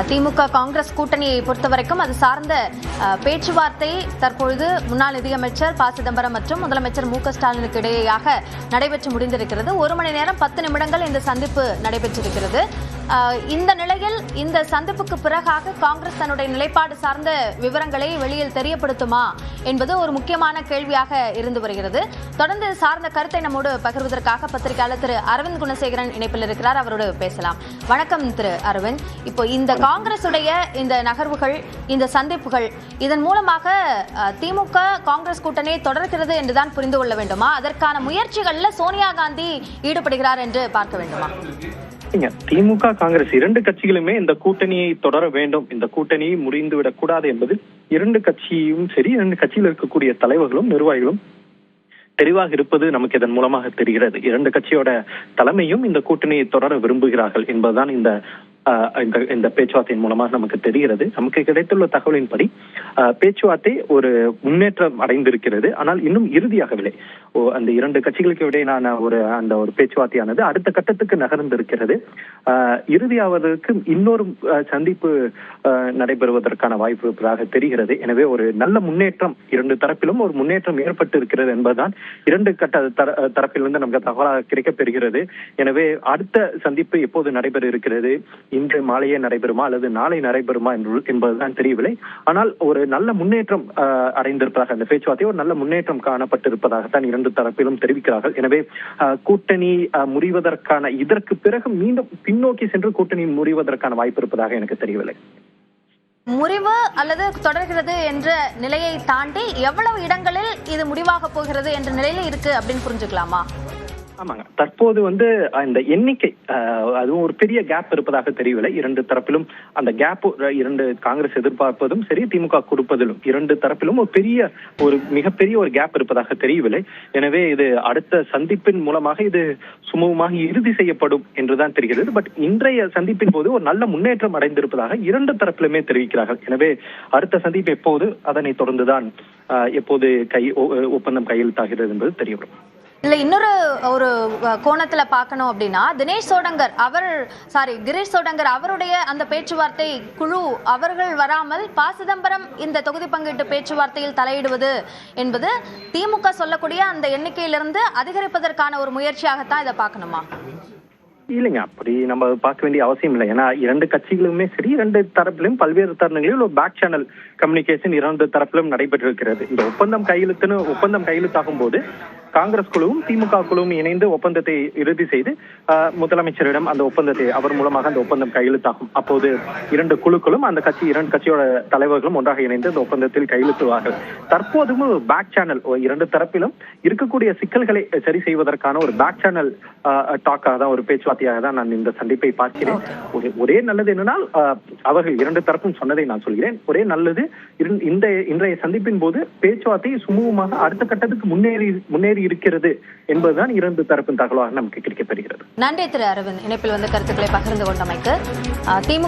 திமுக காங்கிரஸ் கூட்டணியை பொறுத்தவரைக்கும் அது சார்ந்த பேச்சுவார்த்தை தற்பொழுது முன்னாள் நிதியமைச்சர் ப சிதம்பரம் மற்றும் முதலமைச்சர் மு க ஸ்டாலினுக்கு இடையேயாக நடைபெற்று முடிந்திருக்கிறது. 1 மணி நேரம் 10 நிமிடங்கள் இந்த சந்திப்பு நடைபெற்றிருக்கிறது. இந்த நிலையில் இந்த சந்திப்புக்கு பிறகாக காங்கிரஸ் தன்னுடைய நிலைப்பாடு சார்ந்த விவரங்களை வெளியில் தெரியப்படுத்துமா என்பது ஒரு முக்கியமான கேள்வியாக இருந்து வருகிறது. தொடர்ந்து சார்ந்த கருத்தை நம்மோடு பகிர்வதற்காக பத்திரிகையாளர் திரு அரவிந்த் குணசேகரன் இணைப்பில் இருக்கிறார். அவரோடு பேசலாம். வணக்கம் திரு அரவிந்த். இப்போ இந்த காங்கிரசுடைய இந்த நகர்வுகள், இந்த சந்திப்புகள், இதன் மூலமாக திமுக காங்கிரஸ் கூட்டணி தொடர்கிறது என்றுதான் புரிந்து கொள்ள வேண்டுமா? அதற்கான முயற்சிகளில் சோனியா காந்தி ஈடுபடுகிறார் என்று பார்க்க வேண்டுமா? திமுக காங்கிரஸ் 2 கட்சிகளுமே இந்த கூட்டணியை தொடர வேண்டும், இந்த கூட்டணியை முறிந்துவிடக் கூடாது என்பது 2 கட்சியும் சரி, 2 கட்சியில் இருக்கக்கூடிய தலைவர்களும் நிர்வாகிகளும் தெளிவாக இருப்பது நமக்கு இதன் மூலமாக தெரிகிறது. 2 கட்சியோட தலைமையும் இந்த கூட்டணியை தொடர விரும்புகிறார்கள் என்பதுதான் இந்த பேச்சுவார்த்தையின் மூலமாக நமக்கு தெரிகிறது. நமக்கு கிடைத்துள்ள தகவலின்படி பேச்சுவார்த்தை ஒரு முன்னேற்றம் அடைந்திருக்கிறது. ஆனால் இன்னும் இறுதியாகவில்லை. அந்த 2 கட்சிகளுக்கு இடையிலான அந்த ஒரு பேச்சுவார்த்தையானது அடுத்த கட்டத்துக்கு நகர்ந்திருக்கிறது. இறுதியாவதற்கு இன்னொரு சந்திப்பு நடைபெறுவதற்கான வாய்ப்பு இருப்பதாக தெரிகிறது. எனவே ஒரு நல்ல முன்னேற்றம், 2 தரப்பிலும் ஒரு முன்னேற்றம் ஏற்பட்டு இருக்கிறது என்பதுதான் 2 தரப்பிலிருந்து நமக்கு தகவலாக கிடைக்கப்பெறுகிறது. எனவே அடுத்த சந்திப்பு எப்போது நடைபெற இருக்கிறது, இன்று மாலையே நடைபெறுமா அல்லது நாளை நடைபெறுமா என்பதுதான் தெரியவில்லை. ஆனால் ஒரு நல்ல முன்னேற்றம் அடைந்திருப்பதாக, அந்த பேச்சுவார்த்தை ஒரு நல்ல முன்னேற்றம் காணப்பட்டிருப்பதாகத்தான் 2 தரப்பிலும் தெரிவிக்கிறார்கள். எனவே கூட்டணி முறிவதற்கான, இதற்கு பிறகு மீண்டும் பின்னோக்கி சென்று கூட்டணி முறிவதற்கான வாய்ப்பு இருப்பதாக எனக்கு தெரியவில்லை. முறிவு அல்லது தொடர்கிறது என்ற நிலையை தாண்டி எவ்வளவு இடங்களில் இது முடிவாக போகிறது என்ற நிலையில இருக்கு அப்படின்னு புரிஞ்சுக்கலாமா? ஆமாங்க, தற்போது அந்த எண்ணிக்கை அதுவும் ஒரு பெரிய கேப் இருப்பதாக தெரியவில்லை. 2 தரப்பிலும் அந்த கேப், 2 காங்கிரஸ் எதிர்பார்ப்பதும் சரி, திமுக கொடுப்பதிலும் 2 தரப்பிலும் ஒரு மிகப்பெரிய ஒரு கேப் இருப்பதாக தெரியவில்லை. எனவே இது அடுத்த சந்திப்பின் மூலமாக இது சுமூகமாக இறுதி செய்யப்படும் என்றுதான் தெரிகிறது. பட் இன்றைய சந்திப்பின் போது ஒரு நல்ல முன்னேற்றம் அடைந்திருப்பதாக 2 தரப்பிலுமே தெரிவிக்கிறார்கள். எனவே அடுத்த சந்திப்பு எப்போது, அதனை தொடர்ந்துதான் எப்போது ஒப்பந்தம் கையெழுத்தாகிறது என்பது தெரியவரும். இல்ல, இன்னொரு ஒரு கோணத்துல பார்க்கணும் அப்படின்னா, கிரீஷ் சோடங்கர் அவருடைய அந்த பேச்சுவார்த்தை குழு அவர்கள் வராமல் ப சிதம்பரம் இந்த தொகுதி பங்கீட்டு பேச்சுவார்த்தையில் தலையிடுவது என்பது திமுக சொல்லக்கூடிய அந்த எண்ணிக்கையிலிருந்து அதிகரிப்பதற்கான ஒரு முயற்சியாகத்தான் இதை பார்க்கணுமா? இல்லைங்க, அப்படி நம்ம பார்க்க வேண்டிய அவசியம் இல்லை. ஏன்னா 2 கட்சிகளுமே சரி, 2 தரப்பிலும் பல்வேறு தருணங்களில் ஒரு பேக் சேனல் கம்யூனிகேஷன் 2 தரப்பிலும் நடைபெற்றிருக்கிறது. இந்த ஒப்பந்தம் கையெழுத்தாகும் போது காங்கிரஸ் குழுவும் திமுக குழுவும் இணைந்து ஒப்பந்தத்தை இறுதி செய்து முதலமைச்சரிடம் அந்த ஒப்பந்தத்தை அவர் மூலமாக அந்த ஒப்பந்தம் கையெழுத்தாகும். அப்போது 2 குழுக்களும் அந்த 2 கட்சியோட தலைவர்களும் ஒன்றாக இணைந்து அந்த ஒப்பந்தத்தில் கையெழுத்துவார்கள். தற்போதும் பேக் சேனல் 2 தரப்பிலும் இருக்கக்கூடிய சிக்கல்களை சரி செய்வதற்கான ஒரு பேக் சேனல் டாக்காக தான், ஒரு பேச்சுவார்த்தையாக தான் நான் இந்த சந்திப்பை பார்க்கிறேன். ஒரே நல்லது என்னன்னா, அவர்கள் 2 தரப்பும் சொன்னதை நான் சொல்கிறேன். ஒரே நல்லது, இன்றைய சந்திப்பின் போது பேச்சுவார்த்தை சுமூகமாக அடுத்த கட்டத்துக்கு முன்னேறி இருக்கிறது என்பதுதான் 2 தரப்பின் தகவலாக நமக்கு கிடைக்கப்பெறுகிறது. நன்றி திரு அரவிந்த், இணைப்பில் கருத்துக்களை பகிர்ந்து கொண்டமைக்கு.